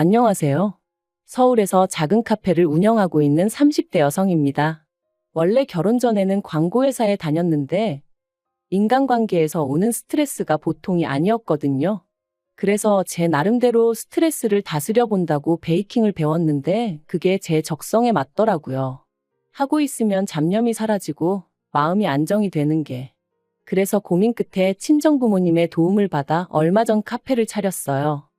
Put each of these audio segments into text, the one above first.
안녕하세요. 서울에서 작은 카페를 운영하고 있는 30대 여성입니다. 원래 결혼 전에는 광고회사에 다녔는데 인간관계에서 오는 스트레스가 보통이 아니었거든요. 그래서 제 나름대로 스트레스를 다스려 본다고 베이킹을 배웠는데 그게 제 적성에 맞더라고요. 하고 있으면 잡념이 사라지고 마음이 안정이 되는 게. 그래서 고민 끝에 친정부모님의 도움을 받아 얼마 전 카페를 차렸어요.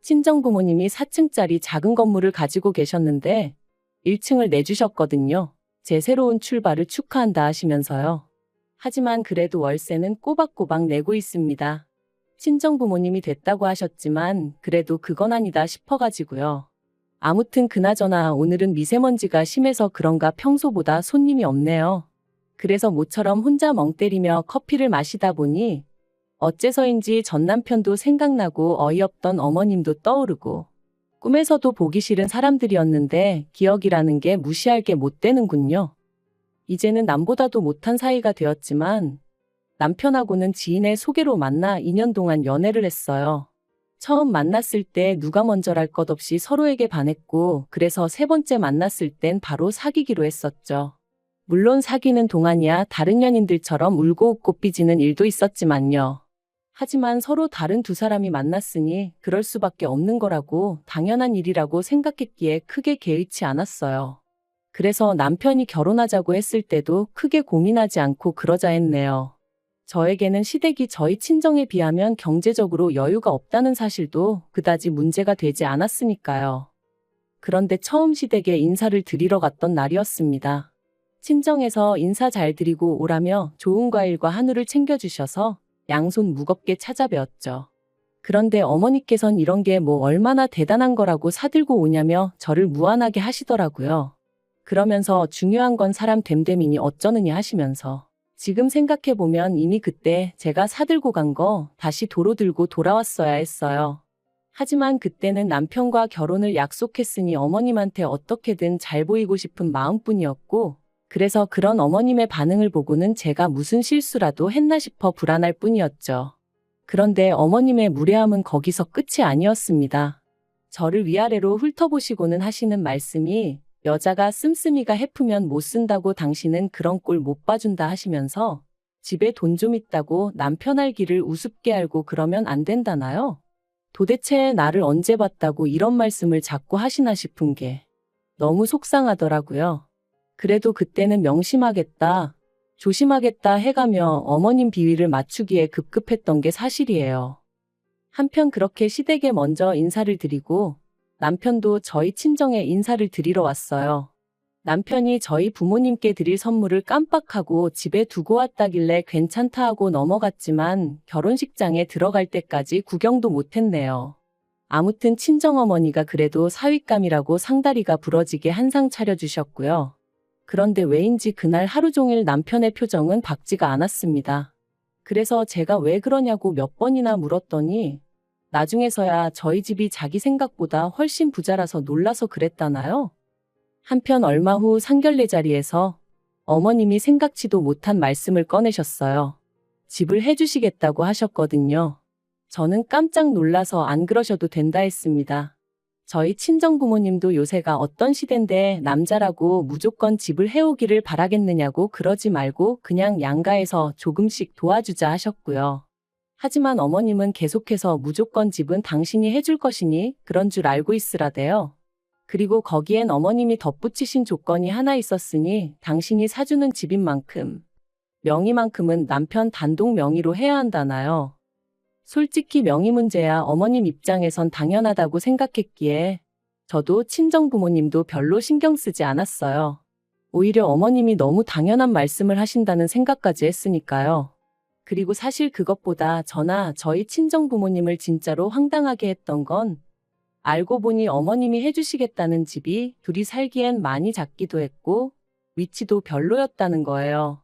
친정부모님이 4층짜리 작은 건물을 가지고 계셨는데 1층을 내주셨거든요. 제 새로운 출발을 축하한다 하시면서요. 하지만 그래도 월세는 꼬박꼬박 내고 있습니다. 친정부모님이 됐다고 하셨지만 그래도 그건 아니다 싶어가지고요. 아무튼 그나저나 오늘은 미세먼지가 심해서 그런가 평소보다 손님이 없네요. 그래서 모처럼 혼자 멍 때리며 커피를 마시다 보니 어째서인지 전 남편도 생각나고 어이없던 어머님도 떠오르고 꿈에서도 보기 싫은 사람들이었는데 기억이라는 게 무시할 게 못 되는군요. 이제는 남보다도 못한 사이가 되었지만 남편하고는 지인의 소개로 만나 2년 동안 연애를 했어요. 처음 만났을 때 누가 먼저랄 것 없이 서로에게 반했고 그래서 세 번째 만났을 땐 바로 사귀기로 했었죠. 물론 사귀는 동안이야 다른 연인들처럼 울고 웃고 삐지는 일도 있었지만요. 하지만 서로 다른 두 사람이 만났으니 그럴 수밖에 없는 거라고 당연한 일이라고 생각했기에 크게 개의치 않았어요. 그래서 남편이 결혼하자고 했을 때도 크게 고민하지 않고 그러자 했네요. 저에게는 시댁이 저희 친정에 비하면 경제적으로 여유가 없다는 사실도 그다지 문제가 되지 않았으니까요. 그런데 처음 시댁에 인사를 드리러 갔던 날이었습니다. 친정에서 인사 잘 드리고 오라며 좋은 과일과 한우를 챙겨주셔서 양손 무겁게 찾아뵈었죠. 그런데 어머니께선 이런 게 뭐 얼마나 대단한 거라고 사들고 오냐며 저를 무안하게 하시더라고요. 그러면서 중요한 건 사람 됨됨이니 어쩌느냐 하시면서 지금 생각해보면 이미 그때 제가 사들고 간 거 다시 도로 들고 돌아왔어야 했어요. 하지만 그때는 남편과 결혼을 약속했으니 어머님한테 어떻게든 잘 보이고 싶은 마음뿐이었고 그래서 그런 어머님의 반응을 보고는 제가 무슨 실수라도 했나 싶어 불안할 뿐이었죠. 그런데 어머님의 무례함은 거기서 끝이 아니었습니다. 저를 위아래로 훑어보시고는 하시는 말씀이 여자가 씀씀이가 해프면 못 쓴다고 당신은 그런 꼴 못 봐준다 하시면서 집에 돈 좀 있다고 남편 알기를 우습게 알고 그러면 안 된다나요? 도대체 나를 언제 봤다고 이런 말씀을 자꾸 하시나 싶은 게 너무 속상하더라고요. 그래도 그때는 명심하겠다, 조심하겠다 해가며 어머님 비위를 맞추기에 급급했던 게 사실이에요. 한편 그렇게 시댁에 먼저 인사를 드리고 남편도 저희 친정에 인사를 드리러 왔어요. 남편이 저희 부모님께 드릴 선물을 깜빡하고 집에 두고 왔다길래 괜찮다 하고 넘어갔지만 결혼식장에 들어갈 때까지 구경도 못했네요. 아무튼 친정어머니가 그래도 사윗감이라고 상다리가 부러지게 한상 차려주셨고요. 그런데 왜인지 그날 하루 종일 남편의 표정은 밝지가 않았습니다. 그래서 제가 왜 그러냐고 몇 번이나 물었더니 나중에서야 저희 집이 자기 생각보다 훨씬 부자라서 놀라서 그랬다나요? 한편 얼마 후 상견례 자리에서 어머님이 생각지도 못한 말씀을 꺼내셨어요. 집을 해주시겠다고 하셨거든요. 저는 깜짝 놀라서 안 그러셔도 된다 했습니다. 저희 친정부모님도 요새가 어떤 시대인데 남자라고 무조건 집을 해오기를 바라겠느냐고 그러지 말고 그냥 양가에서 조금씩 도와주자 하셨고요. 하지만 어머님은 계속해서 무조건 집은 당신이 해줄 것이니 그런 줄 알고 있으라대요. 그리고 거기엔 어머님이 덧붙이신 조건이 하나 있었으니 당신이 사주는 집인 만큼 명의만큼은 남편 단독 명의로 해야 한다나요. 솔직히 명의 문제야 어머님 입장에선 당연하다고 생각했기에 저도 친정부모님도 별로 신경 쓰지 않았어요. 오히려 어머님이 너무 당연한 말씀을 하신다는 생각까지 했으니까요. 그리고 사실 그것보다 저나 저희 친정부모님을 진짜로 황당하게 했던 건 알고 보니 어머님이 해주시겠다는 집이 둘이 살기엔 많이 작기도 했고 위치도 별로였다는 거예요.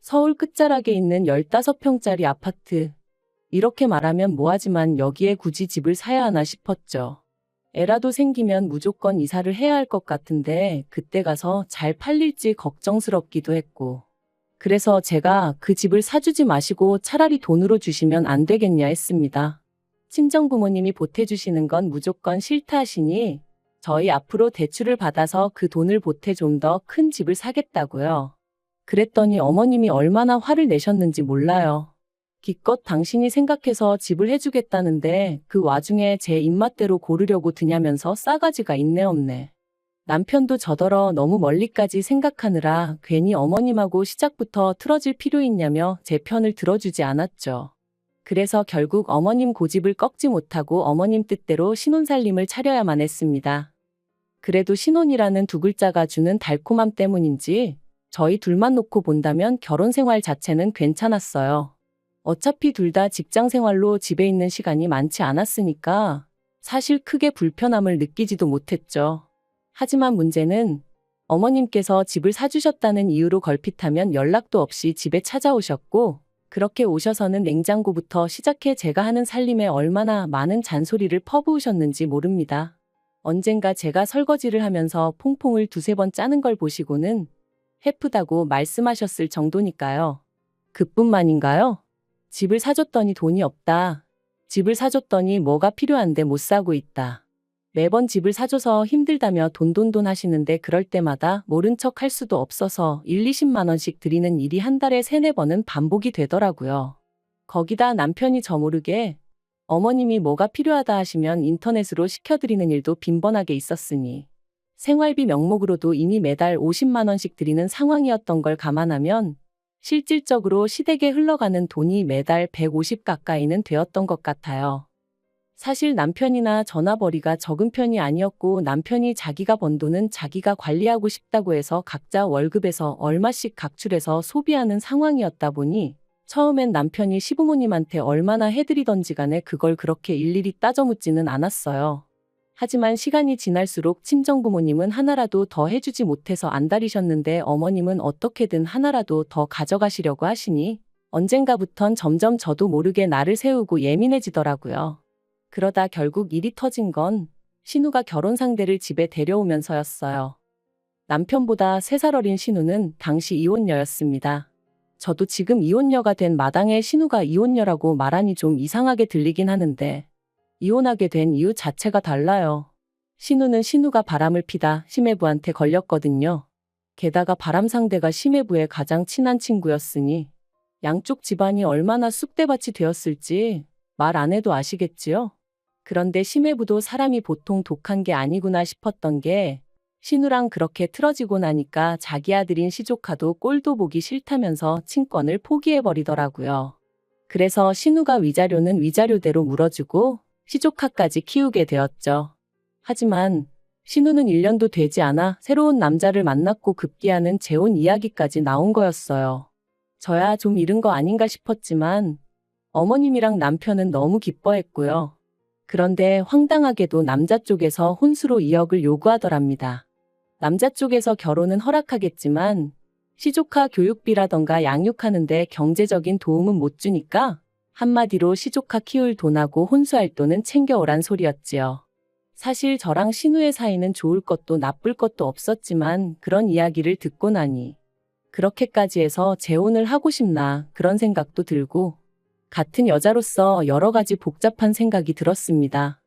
서울 끝자락에 있는 15평짜리 아파트. 이렇게 말하면 뭐하지만 여기에 굳이 집을 사야 하나 싶었죠. 애라도 생기면 무조건 이사를 해야 할 것 같은데 그때 가서 잘 팔릴지 걱정스럽기도 했고 그래서 제가 그 집을 사주지 마시고 차라리 돈으로 주시면 안 되겠냐 했습니다. 친정부모님이 보태주시는 건 무조건 싫다 하시니 저희 앞으로 대출을 받아서 그 돈을 보태 좀 더 큰 집을 사겠다고요. 그랬더니 어머님이 얼마나 화를 내셨는지 몰라요. 기껏 당신이 생각해서 집을 해주겠다는데 그 와중에 제 입맛대로 고르려고 드냐면서 싸가지가 있네 없네. 남편도 저더러 너무 멀리까지 생각하느라 괜히 어머님하고 시작부터 틀어질 필요 있냐며 제 편을 들어주지 않았죠. 그래서 결국 어머님 고집을 꺾지 못하고 어머님 뜻대로 신혼살림을 차려야만 했습니다. 그래도 신혼이라는 두 글자가 주는 달콤함 때문인지 저희 둘만 놓고 본다면 결혼 생활 자체는 괜찮았어요. 어차피 둘 다 직장 생활로 집에 있는 시간이 많지 않았으니까 사실 크게 불편함을 느끼지도 못했죠. 하지만 문제는 어머님께서 집을 사주셨다는 이유로 걸핏하면 연락도 없이 집에 찾아오셨고 그렇게 오셔서는 냉장고부터 시작해 제가 하는 살림에 얼마나 많은 잔소리를 퍼부으셨는지 모릅니다. 언젠가 제가 설거지를 하면서 퐁퐁을 두세 번 짜는 걸 보시고는 해프다고 말씀하셨을 정도니까요. 그뿐만인가요? 집을 사줬더니 돈이 없다. 집을 사줬더니 뭐가 필요한데 못 사고 있다. 매번 집을 사줘서 힘들다며 돈돈돈 하시는데 그럴 때마다 모른 척 할 수도 없어서 1, 20만 원씩 드리는 일이 한 달에 3, 4번은 반복이 되더라고요. 거기다 남편이 저 모르게 어머님이 뭐가 필요하다 하시면 인터넷으로 시켜드리는 일도 빈번하게 있었으니 생활비 명목으로도 이미 매달 50만 원씩 드리는 상황이었던 걸 감안하면 실질적으로 시댁에 흘러가는 돈이 매달 150 가까이는 되었던 것 같아요. 사실 남편이나 전화벌이가 적은 편이 아니었고 남편이 자기가 번 돈은 자기가 관리하고 싶다고 해서 각자 월급에서 얼마씩 각출해서 소비하는 상황이었다 보니 처음엔 남편이 시부모님한테 얼마나 해드리던지 간에 그걸 그렇게 일일이 따져 묻지는 않았어요. 하지만 시간이 지날수록 친정부모님은 하나라도 더 해주지 못해서 안달이셨는데 어머님은 어떻게든 하나라도 더 가져가시려고 하시니 언젠가부턴 점점 저도 모르게 나를 세우고 예민해지더라고요. 그러다 결국 일이 터진 건 신우가 결혼 상대를 집에 데려오면서였어요. 남편보다 3살 어린 신우는 당시 이혼녀였습니다. 저도 지금 이혼녀가 된 마당에 신우가 이혼녀라고 말하니 좀 이상하게 들리긴 하는데 이혼하게 된 이유 자체가 달라요. 신우는 신우가 바람을 피다 시매부한테 걸렸거든요. 게다가 바람 상대가 시매부의 가장 친한 친구였으니 양쪽 집안이 얼마나 쑥대밭이 되었을지 말 안 해도 아시겠지요? 그런데 시매부도 사람이 보통 독한 게 아니구나 싶었던 게 신우랑 그렇게 틀어지고 나니까 자기 아들인 시조카도 꼴도 보기 싫다면서 친권을 포기해버리더라고요. 그래서 신우가 위자료는 위자료대로 물어주고 시조카까지 키우게 되었죠. 하지만 신우는 1년도 되지 않아 새로운 남자를 만났고 급기야는 재혼 이야기까지 나온 거였어요. 저야 좀 이른 거 아닌가 싶었지만 어머님이랑 남편은 너무 기뻐했고요. 그런데 황당하게도 남자 쪽에서 혼수로 2억을 요구하더랍니다. 남자 쪽에서 결혼은 허락하겠지만 시조카 교육비라던가 양육하는데 경제적인 도움은 못 주니까 한마디로 시조카 키울 돈하고 혼수할 돈은 챙겨오란 소리였지요. 사실 저랑 신우의 사이는 좋을 것도 나쁠 것도 없었지만 그런 이야기를 듣고 나니 그렇게까지 해서 재혼을 하고 싶나 그런 생각도 들고 같은 여자로서 여러 가지 복잡한 생각이 들었습니다.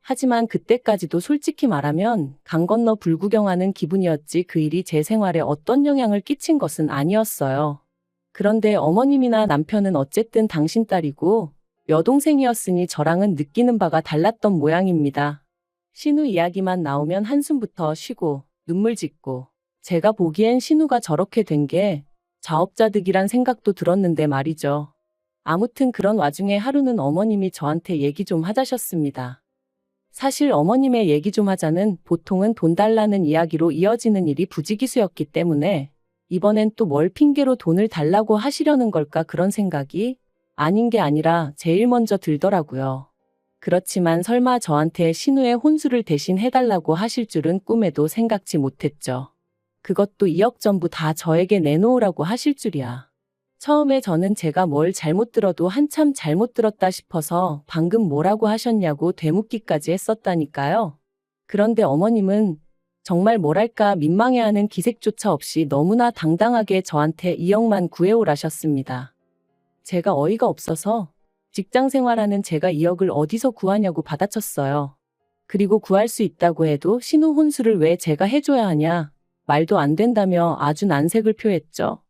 하지만 그때까지도 솔직히 말하면 강 건너 불구경하는 기분이었지 그 일이 제 생활에 어떤 영향을 끼친 것은 아니었어요. 그런데 어머님이나 남편은 어쨌든 당신 딸이고 여동생이었으니 저랑은 느끼는 바가 달랐던 모양입니다. 신우 이야기만 나오면 한숨부터 쉬고 눈물 짓고 제가 보기엔 신우가 저렇게 된 게 자업자득이란 생각도 들었는데 말이죠. 아무튼 그런 와중에 하루는 어머님이 저한테 얘기 좀 하자셨습니다. 사실 어머님의 얘기 좀 하자는 보통은 돈 달라는 이야기로 이어지는 일이 부지기수였기 때문에 이번엔 또 뭘 핑계로 돈을 달라고 하시려는 걸까 그런 생각이 아닌 게 아니라 제일 먼저 들더라고요. 그렇지만 설마 저한테 신우의 혼수를 대신 해달라고 하실 줄은 꿈에도 생각지 못했죠. 그것도 2억 전부 다 저에게 내놓으라고 하실 줄이야. 처음에 저는 제가 뭘 잘못 들어도 한참 잘못 들었다 싶어서 방금 뭐라고 하셨냐고 되묻기까지 했었다니까요. 그런데 어머님은 정말 뭐랄까 민망해하는 기색조차 없이 너무나 당당하게 저한테 2억만 구해오라셨습니다. 제가 어이가 없어서 직장 생활하는 제가 2억을 어디서 구하냐고 받아쳤어요. 그리고 구할 수 있다고 해도 신우 혼수를 왜 제가 해줘야 하냐, 말도 안 된다며 아주 난색을 표했죠.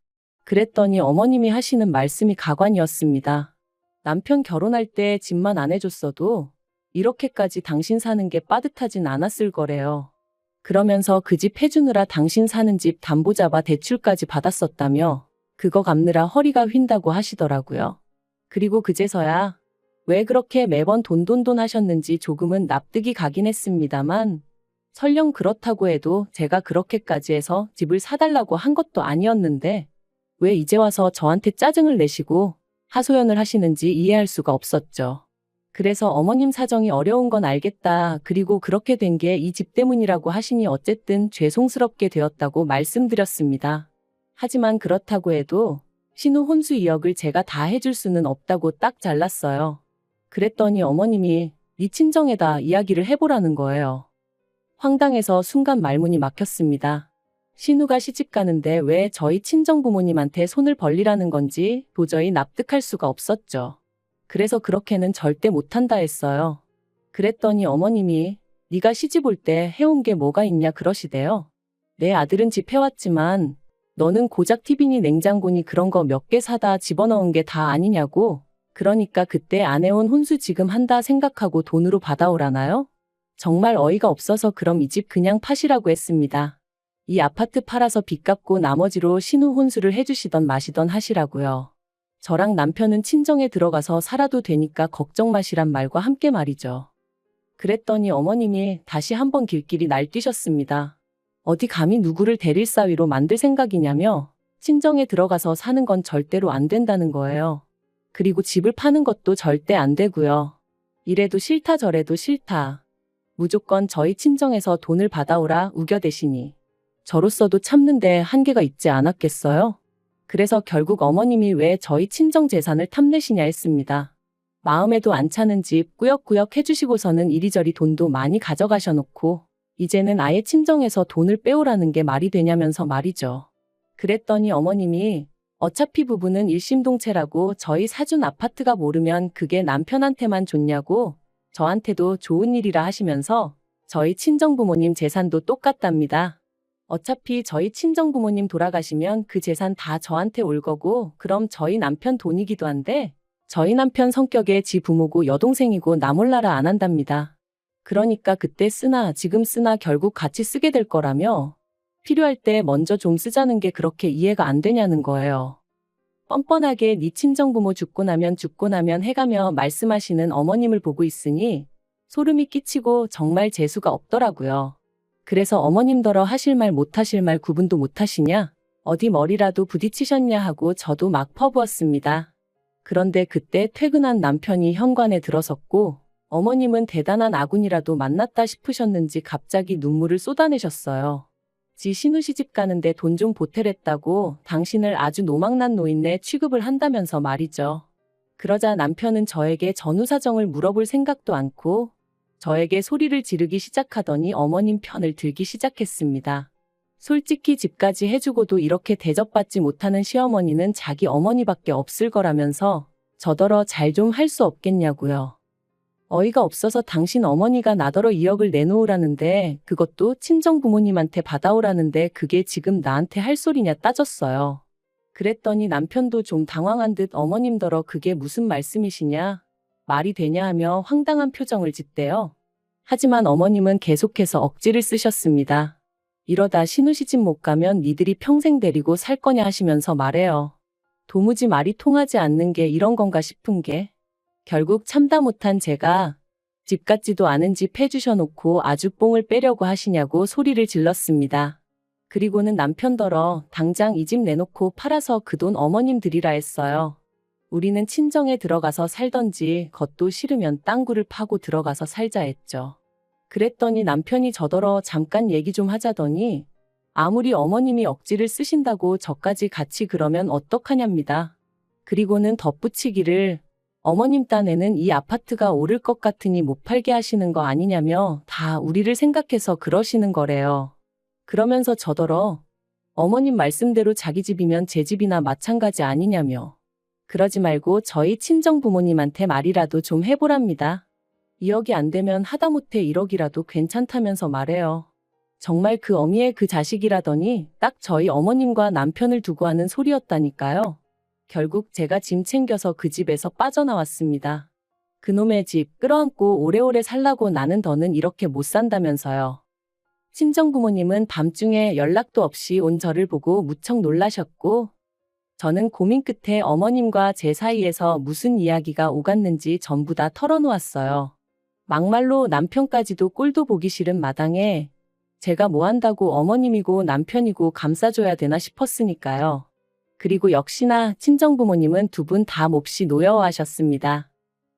그랬더니 어머님이 하시는 말씀이 가관이었습니다. 남편 결혼할 때 집만 안 해줬어도 이렇게까지 당신 사는 게 빠듯하진 않았을 거래요. 그러면서 그 집 해주느라 당신 사는 집 담보 잡아 대출까지 받았었다며 그거 갚느라 허리가 휜다고 하시더라고요. 그리고 그제서야 왜 그렇게 매번 돈 하셨는지 조금은 납득이 가긴 했습니다만, 설령 그렇다고 해도 제가 그렇게까지 해서 집을 사달라고 한 것도 아니었는데 왜 이제 와서 저한테 짜증을 내시고 하소연을 하시는지 이해할 수가 없었죠. 그래서 어머님 사정이 어려운 건 알겠다. 그리고 그렇게 된 게 이 집 때문이라고 하시니 어쨌든 죄송스럽게 되었다고 말씀드렸습니다. 하지만 그렇다고 해도 신우 혼수 2억을 제가 다 해줄 수는 없다고 딱 잘랐어요. 그랬더니 어머님이 네 친정에다 이야기를 해보라는 거예요. 황당해서 순간 말문이 막혔습니다. 신우가 시집 가는데 왜 저희 친정 부모님한테 손을 벌리라는 건지 도저히 납득할 수가 없었죠. 그래서 그렇게는 절대 못한다 했어요. 그랬더니 어머님이 네가 시집 올 때 해온 게 뭐가 있냐 그러시대요. 내 아들은 집 해왔지만 너는 고작 TV니 냉장고니 그런 거 몇 개 사다 집어넣은 게 다 아니냐고. 그러니까 그때 안 해온 혼수 지금 한다 생각하고 돈으로 받아오라나요? 정말 어이가 없어서 그럼 이 집 그냥 파시라고 했습니다. 이 아파트 팔아서 빚 갚고 나머지로 신우 혼수를 해주시던 마시던 하시라고요. 저랑 남편은 친정에 들어가서 살아도 되니까 걱정 마시란 말과 함께 말이죠. 그랬더니 어머님이 다시 한번 길길이 날뛰셨습니다. 어디 감히 누구를 대릴 사위로 만들 생각이냐며 친정에 들어가서 사는 건 절대로 안 된다는 거예요. 그리고 집을 파는 것도 절대 안 되고요. 이래도 싫다 저래도 싫다. 무조건 저희 친정에서 돈을 받아오라 우겨대시니 저로서도 참는데 한계가 있지 않았겠어요? 그래서 결국 어머님이 왜 저희 친정 재산을 탐내시냐 했습니다. 마음에도 안 차는 집 꾸역꾸역 해주시고서는 이리저리 돈도 많이 가져가셔놓고 이제는 아예 친정에서 돈을 빼오라는 게 말이 되냐면서 말이죠. 그랬더니 어머님이 어차피 부부는 일심동체라고 저희 사준 아파트가 모르면 그게 남편한테만 좋냐고 저한테도 좋은 일이라 하시면서 저희 친정부모님 재산도 똑같답니다. 어차피 저희 친정부모님 돌아가시면 그 재산 다 저한테 올 거고 그럼 저희 남편 돈이기도 한데 저희 남편 성격에 지 부모고 여동생이고 나 몰라라 안 한답니다. 그러니까 그때 쓰나 지금 쓰나 결국 같이 쓰게 될 거라며 필요할 때 먼저 좀 쓰자는 게 그렇게 이해가 안 되냐는 거예요. 뻔뻔하게 네 친정부모 죽고 나면 해가며 말씀하시는 어머님을 보고 있으니 소름이 끼치고 정말 재수가 없더라고요. 그래서 어머님더러 하실 말 못하실 말 구분도 못하시냐? 어디 머리라도 부딪히셨냐 하고 저도 막 퍼부었습니다. 그런데 그때 퇴근한 남편이 현관에 들어섰고 어머님은 대단한 아군이라도 만났다 싶으셨는지 갑자기 눈물을 쏟아내셨어요. 지 신우 시집 가는데 돈 좀 보태랬다고 당신을 아주 노망난 노인네 취급을 한다면서 말이죠. 그러자 남편은 저에게 전후 사정을 물어볼 생각도 않고 저에게 소리를 지르기 시작하더니 어머님 편을 들기 시작했습니다. 솔직히 집까지 해주고도 이렇게 대접받지 못하는 시어머니는 자기 어머니밖에 없을 거라면서 저더러 잘 좀 할 수 없겠냐고요. 어이가 없어서 당신 어머니가 나더러 2억을 내놓으라는데 그것도 친정 부모님한테 받아오라는데 그게 지금 나한테 할 소리냐 따졌어요. 그랬더니 남편도 좀 당황한 듯 어머님더러 그게 무슨 말씀이시냐? 말이 되냐 하며 황당한 표정을 짓대요. 하지만 어머님은 계속해서 억지를 쓰셨습니다. 이러다 신우 시집 못 가면 니들이 평생 데리고 살 거냐 하시면서 말해요. 도무지 말이 통하지 않는 게 이런 건가 싶은 게 결국 참다 못한 제가 집 같지도 않은 집 해주셔놓고 아주 뽕을 빼려고 하시냐고 소리를 질렀습니다. 그리고는 남편더러 당장 이 집 내놓고 팔아서 그 돈 어머님 드리라 했어요. 우리는 친정에 들어가서 살던지 그것도 싫으면 땅굴을 파고 들어가서 살자 했죠. 그랬더니 남편이 저더러 잠깐 얘기 좀 하자더니 아무리 어머님이 억지를 쓰신다고 저까지 같이 그러면 어떡하냐입니다. 그리고는 덧붙이기를 어머님 딴에는 이 아파트가 오를 것 같으니 못 팔게 하시는 거 아니냐며 다 우리를 생각해서 그러시는 거래요. 그러면서 저더러 어머님 말씀대로 자기 집이면 제 집이나 마찬가지 아니냐며 그러지 말고 저희 친정 부모님한테 말이라도 좀 해보랍니다. 2억이 안 되면 하다못해 1억이라도 괜찮다면서 말해요. 정말 그 어미의 그 자식이라더니 딱 저희 어머님과 남편을 두고 하는 소리였다니까요. 결국 제가 짐 챙겨서 그 집에서 빠져나왔습니다. 그놈의 집 끌어안고 오래오래 살라고 나는 더는 이렇게 못 산다면서요. 친정부모님은 밤중에 연락도 없이 온 저를 보고 무척 놀라셨고, 저는 고민 끝에 어머님과 제 사이에서 무슨 이야기가 오갔는지 전부 다 털어놓았어요. 막말로 남편까지도 꼴도 보기 싫은 마당에 제가 뭐 한다고 어머님이고 남편이고 감싸줘야 되나 싶었으니까요. 그리고 역시나 친정부모님은 두 분 다 몹시 노여워하셨습니다.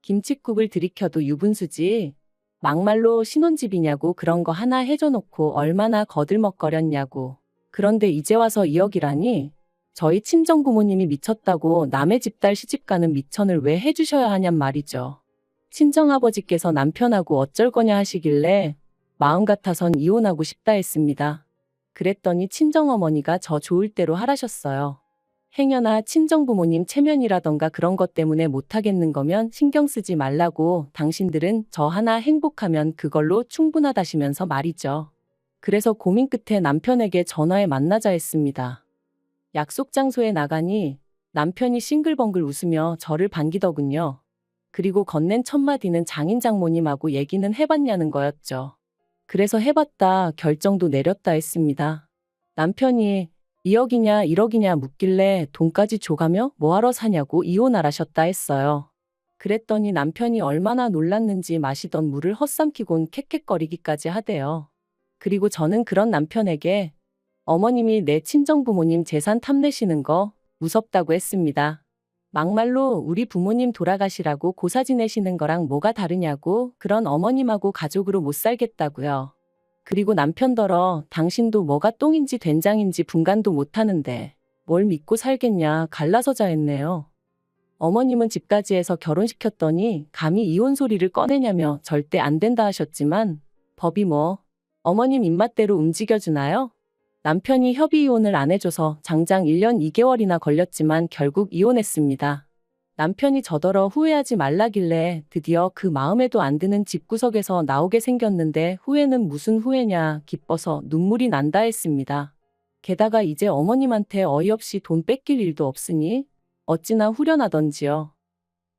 김칫국을 들이켜도 유분수지. 막말로 신혼집이냐고 그런 거 하나 해줘놓고 얼마나 거들먹거렸냐고. 그런데 이제 와서 2억이라니 저희 친정부모님이 미쳤다고 남의 집 딸 시집가는 미천을 왜 해주셔야 하냔 말이죠. 친정아버지께서 남편하고 어쩔 거냐 하시길래 마음 같아선 이혼하고 싶다 했습니다. 그랬더니 친정어머니가 저 좋을 대로 하라셨어요. 행여나 친정부모님 체면이라던가 그런 것 때문에 못하겠는 거면 신경 쓰지 말라고 당신들은 저 하나 행복하면 그걸로 충분하다시면서 말이죠. 그래서 고민 끝에 남편에게 전화해 만나자 했습니다. 약속 장소에 나가니 남편이 싱글벙글 웃으며 저를 반기더군요. 그리고 건넨 첫 마디는 장인 장모님하고 얘기는 해봤냐는 거였죠. 그래서 해봤다 결정도 내렸다 했습니다. 남편이 2억이냐 1억이냐 묻길래 돈까지 줘가며 뭐하러 사냐고 이혼하라셨다 했어요. 그랬더니 남편이 얼마나 놀랐는지 마시던 물을 헛삼키곤 캑캑거리기까지 하대요. 그리고 저는 그런 남편에게 어머님이 내 친정부모님 재산 탐내시는 거 무섭다고 했습니다. 막말로 우리 부모님 돌아가시라고 고사 지내시는 거랑 뭐가 다르냐고 그런 어머님하고 가족으로 못 살겠다고요. 그리고 남편더러 당신도 뭐가 똥인지 된장인지 분간도 못하는데 뭘 믿고 살겠냐 갈라서자 했네요. 어머님은 집까지 해서 결혼시켰더니 감히 이혼 소리를 꺼내냐며 절대 안 된다 하셨지만 법이 뭐 어머님 입맛대로 움직여주나요? 남편이 협의 이혼을 안 해줘서 장장 1년 2개월이나 걸렸지만 결국 이혼했습니다. 남편이 저더러 후회하지 말라길래 드디어 그 마음에도 안 드는 집구석에서 나오게 생겼는데 후회는 무슨 후회냐 기뻐서 눈물이 난다 했습니다. 게다가 이제 어머님한테 어이없이 돈 뺏길 일도 없으니 어찌나 후련하던지요.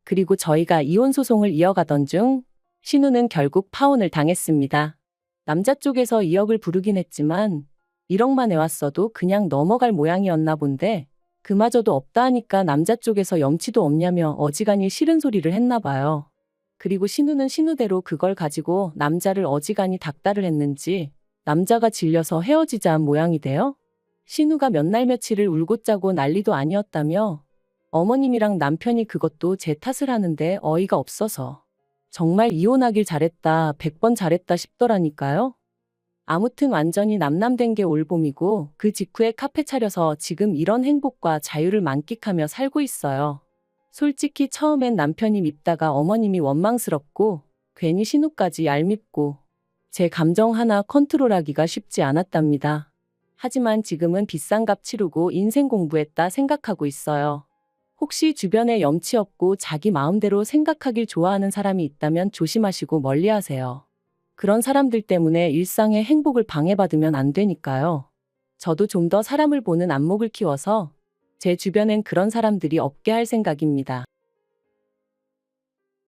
그리고 저희가 이혼 소송을 이어가던 중 신우는 결국 파혼을 당했습니다. 남자 쪽에서 2억을 부르긴 했지만 1억만 해왔어도 그냥 넘어갈 모양이었나 본데 그마저도 없다 하니까 남자 쪽에서 염치도 없냐며 어지간히 싫은 소리를 했나 봐요. 그리고 신우는 신우대로 그걸 가지고 남자를 어지간히 닥달을 했는지 남자가 질려서 헤어지자 한 모양이 돼요. 신우가 몇 날 며칠을 울고 짜고 난리도 아니었다며 어머님이랑 남편이 그것도 제 탓을 하는데 어이가 없어서 정말 이혼하길 잘했다 100번 잘했다 싶더라니까요. 아무튼 완전히 남남된 게 올봄이고 그 직후에 카페 차려서 지금 이런 행복과 자유를 만끽하며 살고 있어요. 솔직히 처음엔 남편이 밉다가 어머님이 원망스럽고 괜히 신우까지 얄밉고 제 감정 하나 컨트롤하기가 쉽지 않았답니다. 하지만 지금은 비싼 값 치르고 인생 공부했다 생각하고 있어요. 혹시 주변에 염치 없고 자기 마음대로 생각하길 좋아하는 사람이 있다면 조심하시고 멀리하세요. 그런 사람들 때문에 일상의 행복을 방해받으면 안 되니까요. 저도 좀 더 사람을 보는 안목을 키워서 제 주변엔 그런 사람들이 없게 할 생각입니다.